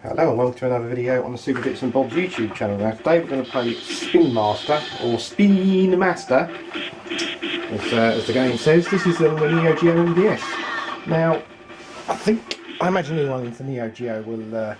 Hello and welcome to another video on the Super Bits and Bobs YouTube channel. Now today we're going to play Spinmaster, or Spinmaster, as the game says. This is the Neo Geo MVS. Now, I imagine anyone into Neo Geo will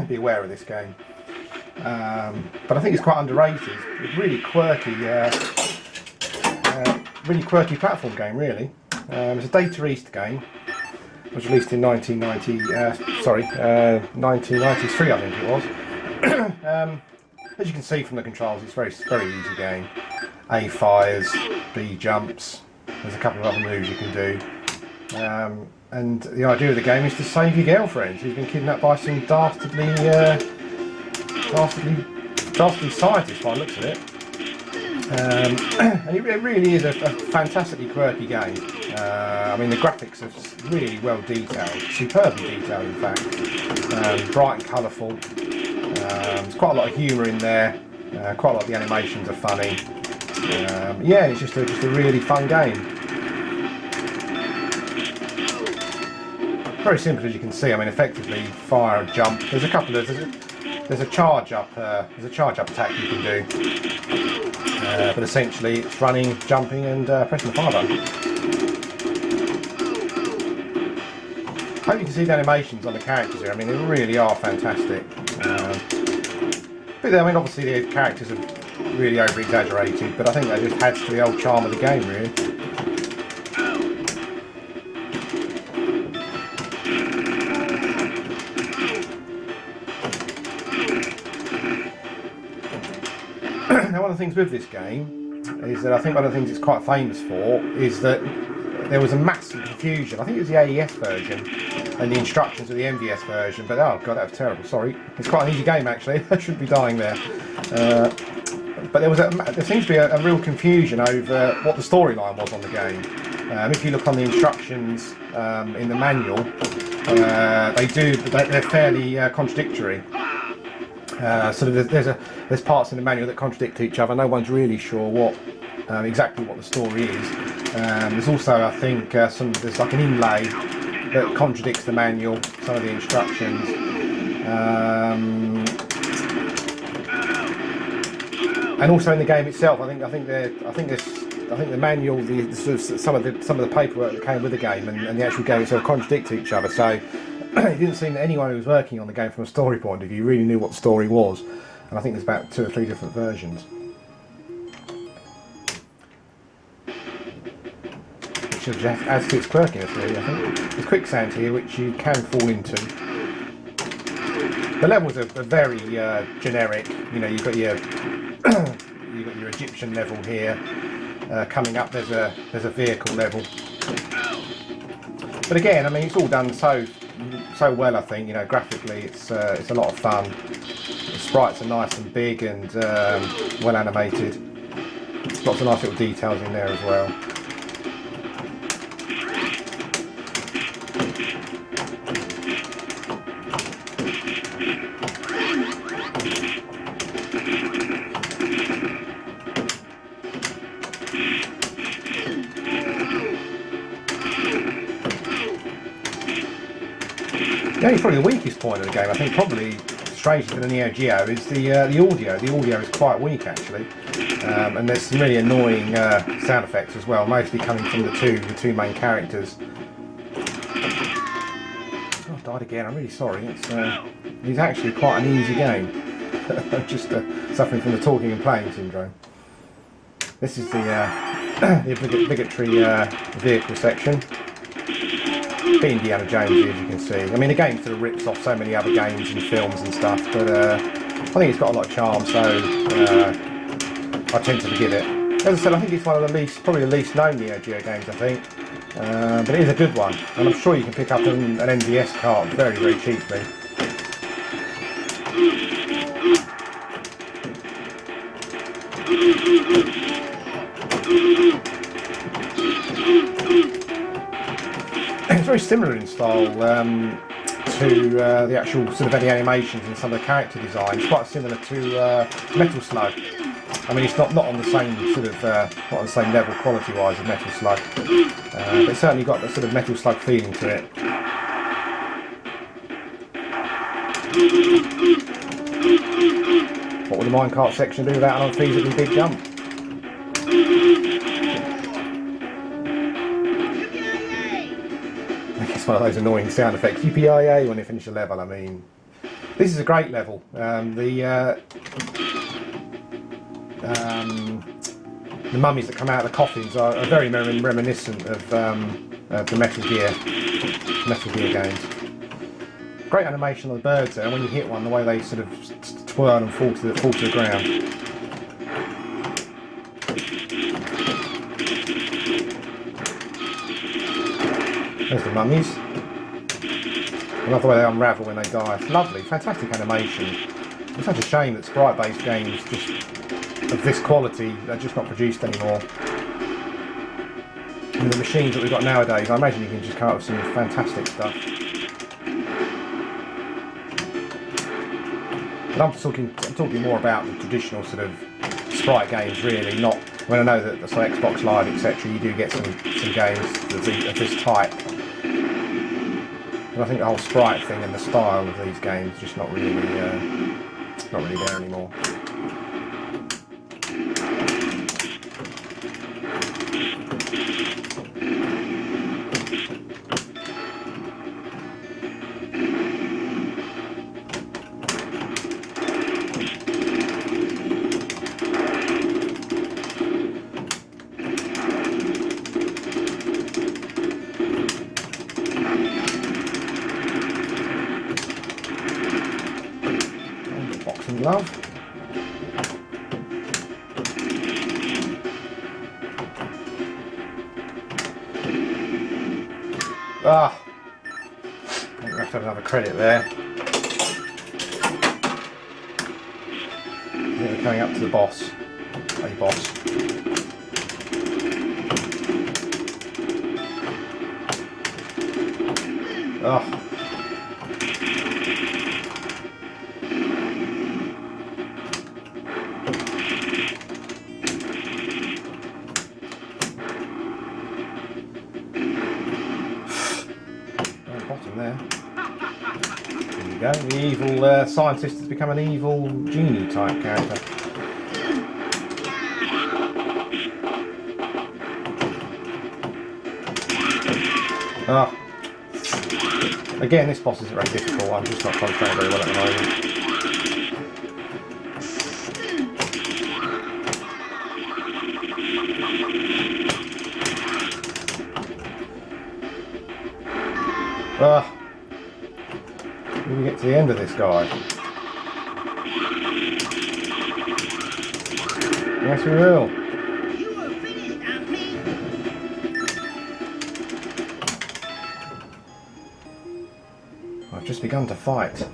be aware of this game. But I think it's quite underrated. It's a really quirky platform game, really. It's a Data East game. It was released in 1993, I think it was. As you can see from the controls, it's very easy game. A fires, B jumps. There's a couple of other moves you can do. And the idea of the game is to save your girlfriend who's been kidnapped by some dastardly scientist by the looks of it. And it really is a fantastically quirky game. I mean, the graphics are really well detailed, superbly detailed in fact, bright and colourful. There's quite a lot of humour in there, quite a lot of the animations are funny. Yeah, it's just a really fun game. Very simple, as you can see. I mean, effectively fire and jump. There's a couple of there's a charge up attack you can do, but essentially it's running, jumping, and pressing the fire button. I hope you can see the animations on the characters here. I mean, they really are fantastic. But I mean, obviously the characters are really over exaggerated, but I think that just adds to the old charm of the game, really. Now, one of the things with this game is that I think one of the things it's quite famous for is that there was a massive confusion. I think it was the AES version and the instructions of the MVS version, but oh god, that was terrible, sorry. It's quite an easy game actually, I shouldn't be dying there. But there seems to be a real confusion over what the storyline was on the game. If you look on the instructions in the manual, they're fairly contradictory. So there's parts in the manual that contradict each other. No one's really sure exactly what the story is. There's also, I think, there's like an inlay that contradicts the manual, some of the instructions. And also in the game itself, I think the manual, some of the paperwork that came with the game and the actual game itself contradict each other. So it didn't seem that anyone who was working on the game from a story point of view really knew what the story was. And I think there's about 2 or 3 different versions. Which adds to its quirkiness, really, I think. There's quicksand here, which you can fall into. The levels are very generic. You know, you've got your Egyptian level here. Coming up, there's a vehicle level. But again, I mean, it's all done so well. I think, you know, graphically, it's a lot of fun. The sprites are nice and big and well animated. Lots of nice little details in there as well. Probably the weakest point of the game, I think, probably strangely to the Neo Geo, is the audio. The audio is quite weak actually, and there's some really annoying sound effects as well, mostly coming from the two main characters. Oh, I died again. I'm really sorry. It's actually quite an easy game. I'm just suffering from the talking and playing syndrome. This is the obligatory vehicle section. Be Indiana Jones, as you can see. I mean, the game sort of rips off so many other games and films and stuff, but I think it's got a lot of charm, so I tend to forgive it. As I said, I think it's one of probably the least known Neo Geo games, I think, but it is a good one, and I'm sure you can pick up an MVS cart very, very cheaply. It's very similar in style to the actual sort of any animations and some of the character designs. Quite similar to Metal Slug. I mean, it's not on the same sort of not on the same level quality-wise as Metal Slug, but it's certainly got the sort of Metal Slug feeling to it. What would the minecart section do without an unfeasibly big jump? It's one of those annoying sound effects. UPIA when they finish a level. I mean, this is a great level. The mummies that come out of the coffins are very reminiscent of the Metal Gear games. Great animation on the birds there, and when you hit one, the way they sort of twirl and fall to the ground. There's the mummies. I love the way they unravel when they die. It's lovely, fantastic animation. It's such a shame that sprite-based games just of this quality are just not produced anymore. And the machines that we've got nowadays, I imagine you can just come up with some fantastic stuff. But I'm talking more about the traditional sort of sprite games, really. Not when I know that so Xbox Live, etc. You do get some games of this type. But I think the whole sprite thing and the style of these games is just not really there anymore. Love. I think we have to have another credit there. I think we're coming up to the boss. A boss. There you go, the evil scientist has become an evil genie type character. Again, this boss isn't very difficult, I'm just not concentrating very well at the moment. When we get to the end of this guy. Yes, we will. You are finished, Auntie. I've just begun to fight.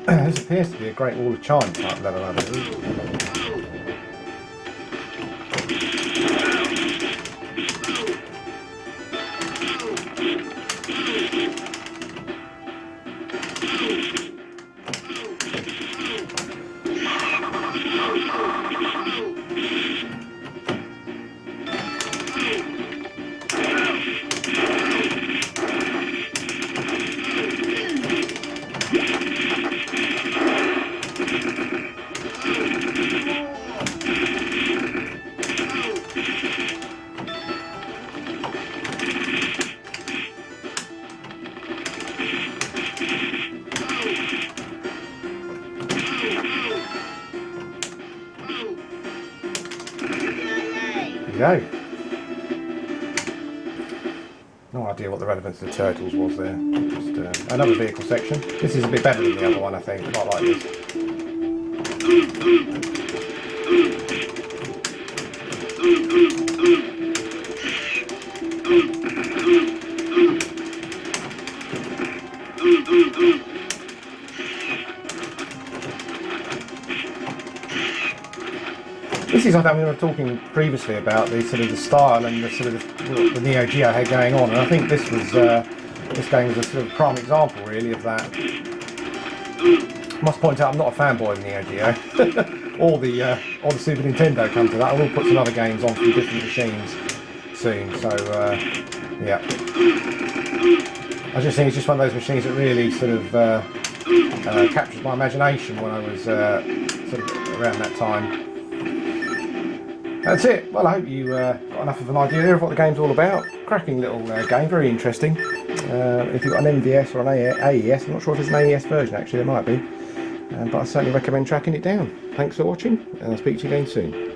This appears to be a Great Wall of China type level, I believe. Go. No idea what the relevance of the turtles was there. Just another vehicle section. This is a bit better than the other one, I think. Quite like this. This is, I mean, we were talking previously about the sort of the style and the sort of the Neo Geo had going on, and I think this was this game was a sort of prime example, really, of that. I must point out, I'm not a fanboy of Neo Geo, or the Super Nintendo come to that. I will put some other games on from different machines, soon. So yeah, I just think it's just one of those machines that really sort of captures my imagination when I was sort of around that time. That's it. Well, I hope you got enough of an idea of what the game's all about. Cracking little game, very interesting. If you've got an MVS or an AES, I'm not sure if there's an AES version actually, there might be. But I certainly recommend tracking it down. Thanks for watching, and I'll speak to you again soon.